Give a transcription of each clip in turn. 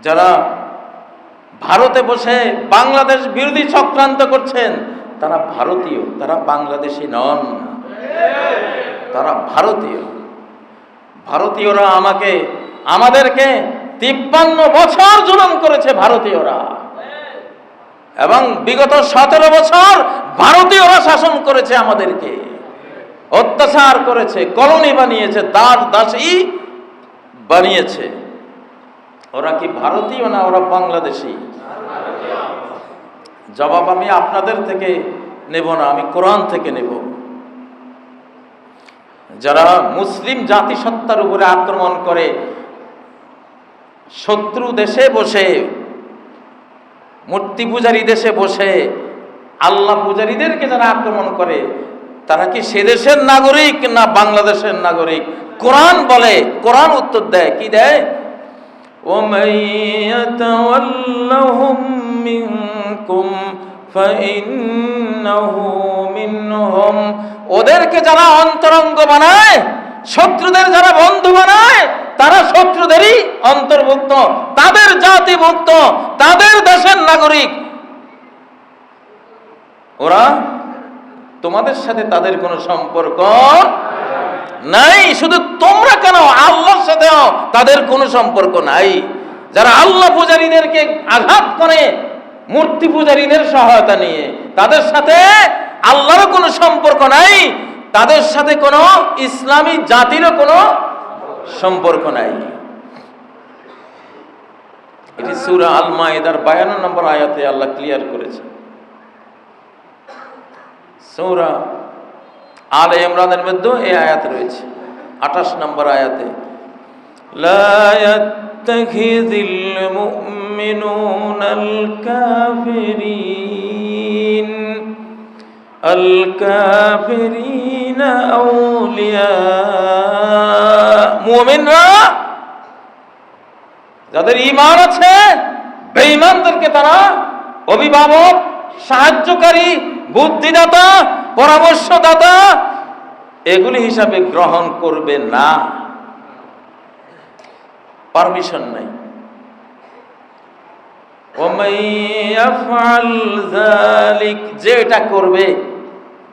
যারা ভারতে বসে বাংলাদেশ বিরোধী চক্রান্ত করছেন, তারা ভারতীয়, তারা বাংলাদেশি নন, তারা ভারতীয়। ভারতীয়রা আমাদেরকে 53 বছর জুলুম করেছে ভারতীয়রা, এবং বিগত 17 বছর ভারতীয়রা শাসন করেছে, আমাদেরকে অত্যাচার করেছে, কলোনি বানিয়েছে, দাসী বানিয়েছে। ওরা কি ভারতীয় না ওরা বাংলাদেশি? জবাব আমি আপনাদের থেকে নেব না, আমি কোরআন থেকে নেব। যারা মুসলিম জাতিসত্তার উপরে আক্রমণ করে, শত্রু দেশে বসে, মূর্তি পূজারী দেশে বসে আল্লাহ পূজারীদেরকে যারা আক্রমণ করে, তারা কি সে দেশের নাগরিক না বাংলাদেশের নাগরিক? কোরআন বলে, কোরআন উত্তর দেয়, কি দেয়? وَمَن يَتَوَلَّهُم مِّنكُمْ فَإِنَّهُ مِنْهُمْ। ওদেরকে যারা অন্তরঙ্গ বানায়, শত্রুদের যারা বন্ধু বানায়, তারা শত্রুদেরই অন্তর্ভুক্ত, তাদের জাতিভুক্ত, তাদের দেশের নাগরিক। ওরা, তোমাদের সাথে তাদের কোনো সম্পর্ক নাই। শুধু তোমরা কেন, আল্লাহর সাথেও তাদের কোনো সম্পর্ক নাই। যারা আল্লাহ পূজারীদেরকে আঘাত করে মূর্তি পূজারীদের সহায়তা নিয়ে, তাদের সাথে আল্লাহরও কোনো সম্পর্ক নাই, তাদের সাথে কোনো ইসলামী জাতিরও কোনো সম্পর্ক নাই। এটি সূরা আল মাইদার 52 নম্বর আয়াতে আল্লাহ ক্লিয়ার করেছে। সূরা আলে ইমরানের মধ্যে এই আয়াত রয়েছে, 28 নম্বর আয়াতে, লা ইয়াত্তাখিযিল মুমিনুনাল কাফিরিনা আউলিয়া। মুমিনরা, যাদের ঈমান আছে, বেঈমানদেরকে তারা অভিভাবক, সাহায্যকারী, বুদ্ধিদাতা, পরামর্শদাতা এগুলি হিসাবে গ্রহণ করবে না। পারমিশন নাই। ওয়ামান ইয়াফআল যালিক, যে এটা করবে,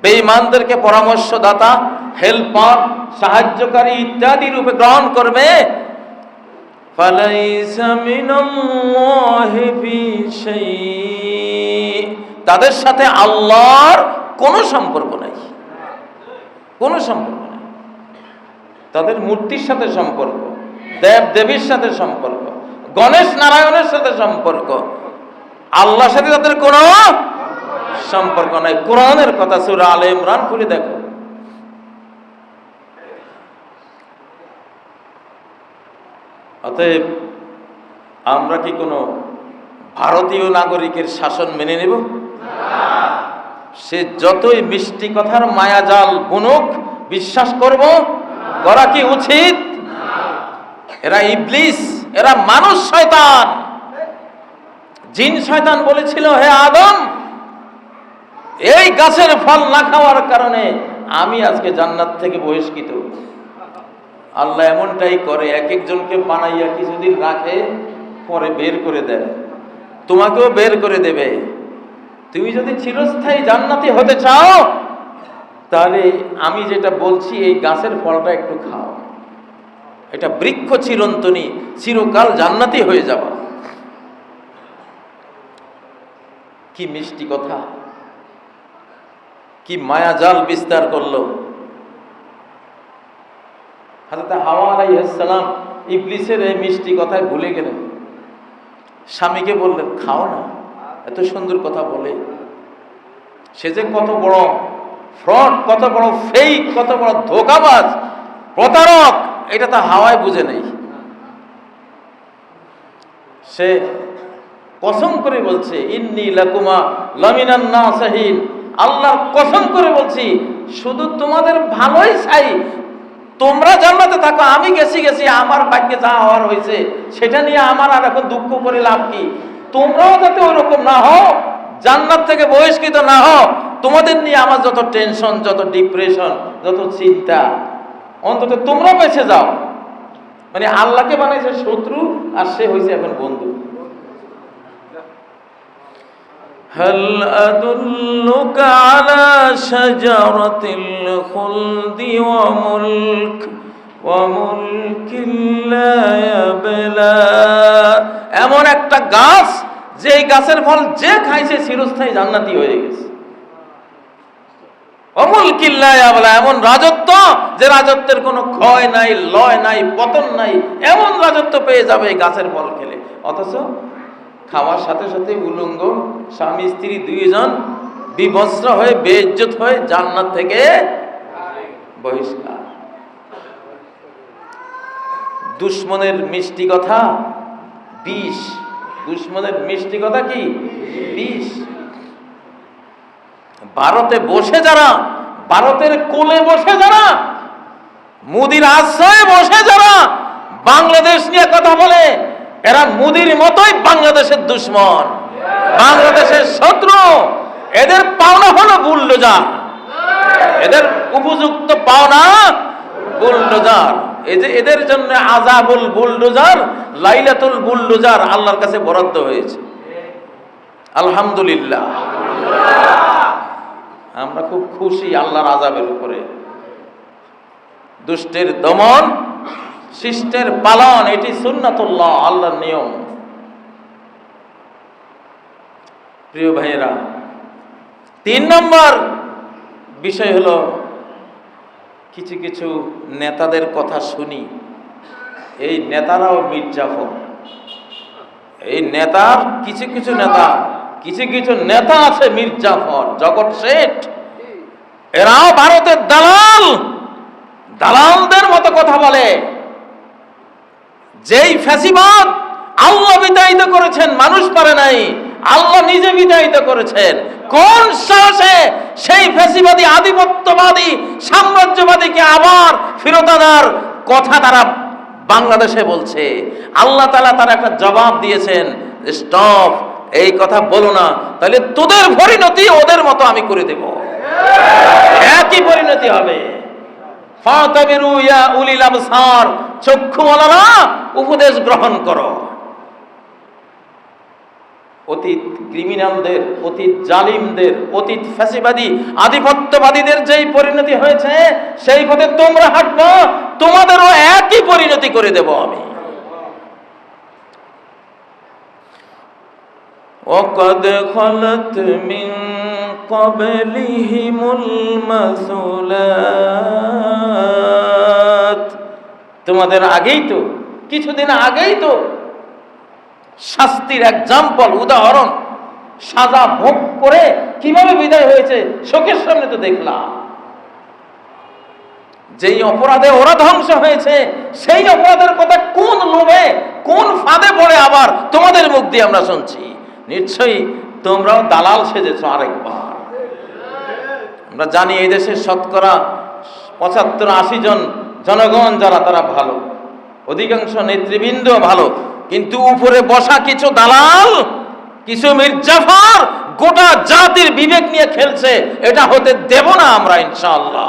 বেঈমানদেরকে পরামর্শদাতা, হেল্পার, সাহায্যকারী ইত্যাদি রূপে গ্রহণ করবে, ফালাইসা মিনাল্লাহি ফি শাই, তাদের সাথে আল্লাহর কোনো সম্পর্ক নাই, কোনো সম্পর্ক নাই। তাদের মূর্তির সাথে সম্পর্ক, দেব দেবীর সাথে সম্পর্ক, গণেশ নারায়ণের সাথে সম্পর্ক, আল্লাহর সাথে তাদের কোনো সম্পর্ক নাই। কোরআনের কথা, সূরা আলে ইমরান খুলে দেখো। অতএব আমরা কি কোনো ভারতীয় নাগরিকের শাসন মেনে নেব? সে যতই মিষ্টি কথার মায়াজাল বুনুক, বিশ্বাস করব? করা কি উচিত? এরা ইবলিস, এরা মানুষ শয়তান। জিন শয়তান বলেছিল, হে আদম, এই গাছের ফল না খাওয়ার কারণে আমি আজকে জান্নাত থেকে বহিষ্কৃত। আল্লাহ এমনটাই করে, এক একজনকে বানাইয়া কিছুদিন রাখে, পরে বের করে দেয়। তোমাকেও বের করে দেবে। তুমি যদি চিরস্থায়ী জান্নাতি হতে চাও, তাহলে আমি যেটা বলছি, এই গাছের ফলটা একটু খাও। এটা বৃক্ষ চিরন্তনী, চিরকাল জান্নাতি হয়ে যাবা। কি মিষ্টি কথা, কি মায়াজাল বিস্তার করলো। হযরত হাওয়া আলাইহিস সালাম ইবলিসের এই মিষ্টি কথায় ভুলে গেলেন। স্বামীকে বললেন, খাও না, এত সুন্দর কথা বলে। সে যে কত বড় ফ্রড, কত বড় ফেক, কত বড় ধোঁকাবাজ, প্রতারক, এটা তো হাওয়ায় বুঝে নেই। সে কসম করে বলছে, ইন্নী লাকুমা লামিনান নাসিহিন, আল্লাহর কসম করে বলছি, শুধু তোমাদের ভালোই চাই, তোমরা জান্নাতে থাকো, আমি গেছি, আমার ভাগ্যে যা হওয়ার হয়েছে সেটা নিয়ে আমার আর এখন দুঃখ করে লাভ কি? তোমরাও যাতে ওইরকম না হও, জান্নাত থেকে বহিষ্কৃত না হও, তোমাদের নিয়ে আমার যত টেনশন, যত ডিপ্রেশন, যত চিন্তা, অন্তত তোমরা বেঁচে যাও। মানে আল্লাহকে বানাইছে শত্রু আর সে হয়েছে এখন বন্ধু। হাল আদুল্লুকা আলা শাজারাতিল খুলদি ওয়া মুলকিন লা ইয়াবলা, এমন একটা গাছ যে গাছের ফল যে খাইছে চিরস্থায়ী জান্নাতি হয়ে গেছে। অমুলকিন লা ইয়াবলা, এমন রাজত্ব যে রাজত্বের কোনো ক্ষয় নাই, লয় নাই, পতন নাই, এমন রাজত্ব পেয়ে যাবে এই গাছের ফল খেলে। অথচ খাওয়ার সাথে সাথে উলঙ্গ স্বামী স্ত্রী দুইজন বিবস্ত্র হয়ে বেইজ্জত হয়ে জান্নাত থেকে বহিষ্কার। দুশ্মনের মিষ্টি কথা বিষ, দুশ্মনের মিষ্টি কথা কি বিষ। ভারতে বসে যারা, ভারতের কোলে বসে যারা, মোদির আশ্রয়ে বসে যারা বাংলাদেশ নিয়ে কথা বলে, এরা মোদির মতোই বাংলাদেশের দুশ্মন, বাংলাদেশের শত্রু। এদের পাওনা হলো বুলডোজার, এদের উপযুক্ত পাওনা বুলডোজার। এই যে এদের জন্য আযাবুল বুলডোজার, লাইলাতুল বুলডোজার আল্লাহর কাছে বরাদ্দ হয়েছে। আলহামদুলিল্লাহ, আমরা খুব খুশি আল্লাহর আযাবের উপরে। দুষ্টের দমন, শিষ্টের পালন, এটি সুন্নাতুল্লাহ, আল্লাহর নিয়ম। প্রিয় ভাইয়েরা, 3 নম্বর বিষয় হলো কিছু কিছু নেতাদের কথা শুনি। এই নেতারাও মির্জাফর। এই নেতার কিছু কিছু নেতা আছে মির্জাফর, জগৎ শেঠ। এরাও ভারতের দালাল, দালালদের মতো কথা বলে। যেই ফ্যাসিবাদ আল্লাহ বিতাড়িত করেছেন, মানুষ পারে নাই, আল্লাহ নিজে বিতাড়িত করেছেন। কোন সাহসে সেই ফ্যাসিবাদী, আধিপত্যবাদী, সাম্রাজ্যবাদীকে আবার ফেরত আনার কথা তারা বাংলাদেশে বলছে? আল্লাহ তাআলা তার একটা জবাব দিয়েছেন, স্টপ, এই কথা বলো না, তাহলে তোদের পরিণতি ওদের মতো আমি করে দেব। একই পরিণতি হবে। ফাতাবিরু ইয়া উলিল আবসার, চক্ষুওয়ালারা উপদেশ গ্রহণ করো। অতীত ক্রিমিনালদের, অতীত জালিমদের, অতীত ফ্যাসিবাদী, আধিপত্যবাদীদের যেই পরিণতি হয়েছে, সেই পথে তোমরা হাঁটবো, তোমাদেরও একই পরিণতি করে দেব আমি। وَقَدْ خَلَتْ مِنْ قَبْلِهِمُ الْمَثُلَاتُ, তোমাদের আগেই তো, কিছুদিন আগেই তো শাস্তির এক্সাম্পল, উদাহরণ, সাজা ভোগ করে কিভাবে বিদায় হয়েছে চোখের সামনে তো দেখলাম। যেই অপরাধে ওরা ধ্বংস হয়েছে, সেই অপরাধের কথা কোন লোভে, কোন ফাঁদে পড়ে আবার তোমাদের মুখ দিয়ে আমরা শুনছি। নিশ্চয়ই তোমরাও দালাল সেজেছো আরেকবার। আমরা জানি এই দেশের শতকরা 75-80 জন জনগণ যারা, তারা ভালো, অধিকাংশ নেতৃবৃন্দ ভালো, কিন্তু উপরে বসা কিছু দালাল, কিছু মির্জাফর গোটা জাতির বিবেক নিয়ে খেলছে। এটা হতে দেব না আমরা, ইনশাআল্লাহ।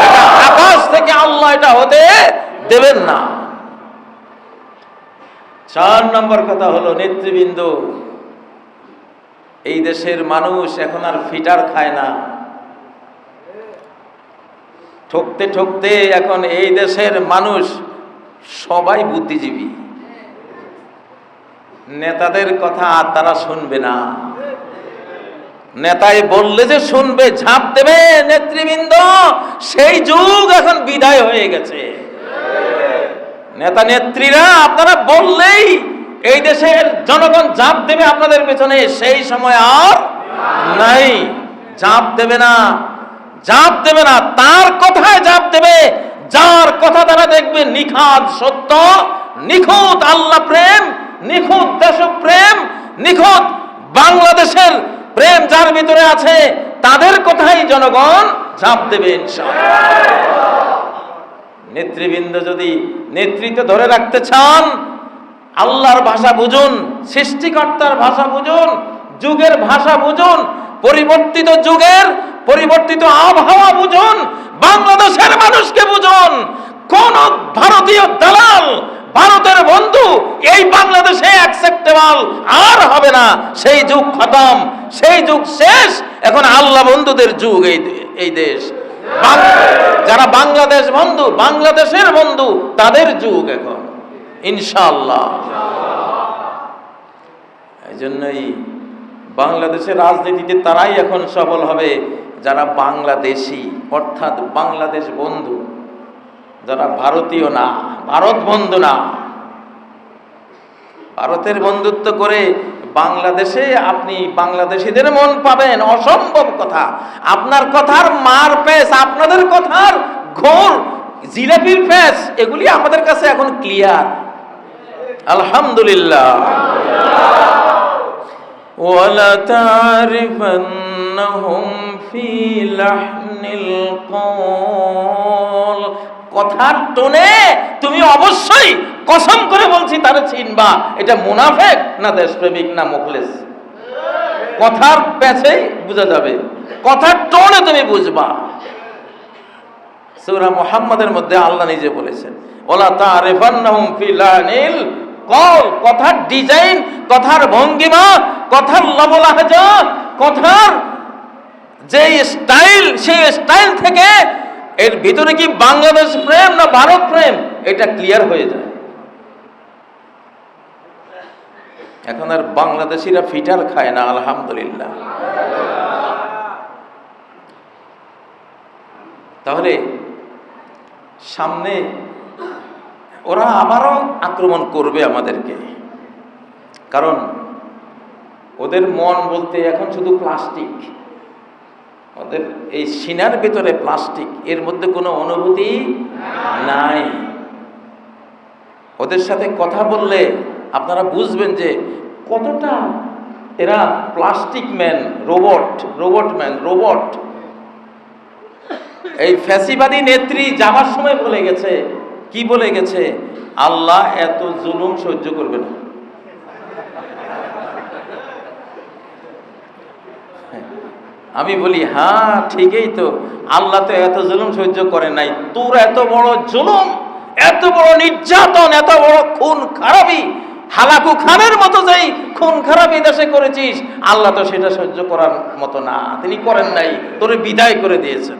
এটা আকাশ থেকে আল্লাহ এটা হতে দেবেন না। 4 নম্বর কথা হলো নেতৃবৃন্দ, এই দেশের মানুষ এখন আর ফিটার খায় না। ঠকতে ঠকতে এখন এই দেশের মানুষ সবাই বুদ্ধিজীবী। নেতাদের কথা আর তারা শুনবে না। নেতাই বললে যে শুনবে, ঝাঁপ দেবে নেতৃবৃন্দ, সেই যুগ এখন বিদায় হয়ে গেছে। নেতা নেত্রীরা আপনারা বললেই এই দেশের জনগণ ঝাঁপ দেবে আপনাদের পেছনে, সেই সময় আর নাই। ঝাঁপ দেবে না, ঝাঁপ দেবে না, তার কথায় ঝাঁপ দেবে যার কথা তারা দেখবে নিখাদ সত্য, নিখুঁত আল্লাহ প্রেম, নিখুঁত দেশপ্রেম, নিখুঁত বাংলাদেশের প্রেম যার ভিতরে আছে, তাদের কথাই জনগণ ঝাঁপ দেবে ইনশাআল্লাহ। নেতৃবৃন্দ যদি নেতৃত্ব ধরে রাখতে চান, আল্লাহর ভাষা বুঝুন, সৃষ্টিকর্তার ভাষা বুঝুন, যুগের ভাষা বুঝুন, পরিবর্তিত যুগের পরিবর্তিত আবহাওয়া বুঝুন, বাংলাদেশের মানুষকে বুঝুন। কোন ভারতীয় দালাল, ভারতের বন্ধু এই বাংলাদেশে অ্যাকসেপ্টেবল আর হবে না। সেই যুগ খতম, সেই যুগ শেষ। এখন আল্লাহ বন্ধুদের যুগ এই দেশ। যারা বাংলাদেশ বন্ধু, বাংলাদেশের বন্ধু, তাদের যুগ এখন ইনশাআল্লাহ। এই জন্যই বাংলাদেশের রাজনীতিতে তারাই এখন সফল হবে যারা বাংলাদেশী, অর্থাৎ বাংলাদেশ বন্ধু, যারা ভারতীয় না, ভারত বন্ধু না। ভারতের বন্ধুত্ব করে বাংলাদেশে আপনি বাংলাদেশিদের মন পাবেন, অসম্ভব কথা। আপনার কথার মার পেস, আপনাদের কথার ঘোর জিলাপির পেস, এগুলি আমাদের কাছে এখন ক্লিয়ার, আলহামদুলিল্লাহ। ওয়ালা তারিফান্নাহুম ফি লাহনিল কওল, কথার টোনে তুমি অবশ্যই কসম করে বলছি তারে চিনবা, এটা মুনাফিক না দেশপ্রেমিক না মুখলেস। কথার প্যাচেই বোঝা যাবে, কথার টোনে তুমি বুঝবা। সূরা মুহাম্মাদের মধ্যে আল্লাহ নিজে বলেছেন, ওয়ালা তারিফান্নাহুম ফি লাহনিল কওল, কথার ডিজাইন, কথার ভঙ্গিমা, কথার লবলাহজা, কথার যে স্টাইল, সেই স্টাইল থেকে এর ভিতরে কি বাংলাদেশ প্রেম না ভারত প্রেম, এটা ক্লিয়ার হয়ে যায়। এখন আর বাংলাদেশিরা ফিটার খায় না, আলহামদুলিল্লাহ। তাহলে সামনে ওরা আবারও আক্রমণ করবে আমাদেরকে, কারণ ওদের মন বলতে এখন শুধু প্লাস্টিক। ওদের এই সিনার ভিতরে প্লাস্টিক, এর মধ্যে কোনো অনুভূতি নাই। ওদের সাথে কথা বললে আপনারা বুঝবেন যে কতটা এরা plastic man, robot man, robot. এই ফ্যাসিবাদী নেত্রী যাবার সময় বলে গেছে, কি বলে গেছে? আল্লাহ এত জুলুম সহ্য করবে না। আমি বলি হ্যাঁ ঠিকই তো, আল্লাহ তো এত জুলুম সহ্য করে নাই, তোর এত বড় জুলুম, এত বড় নির্যাতন, এত বড় খুন খারাপি, হালাকু খানের মতো যেই খুন খারাপি দেশে করেছিস, আল্লাহ তো সেটা সহ্য করার মতো না, তিনি করেন নাই, তোরে বিদায় করে দিয়েছেন।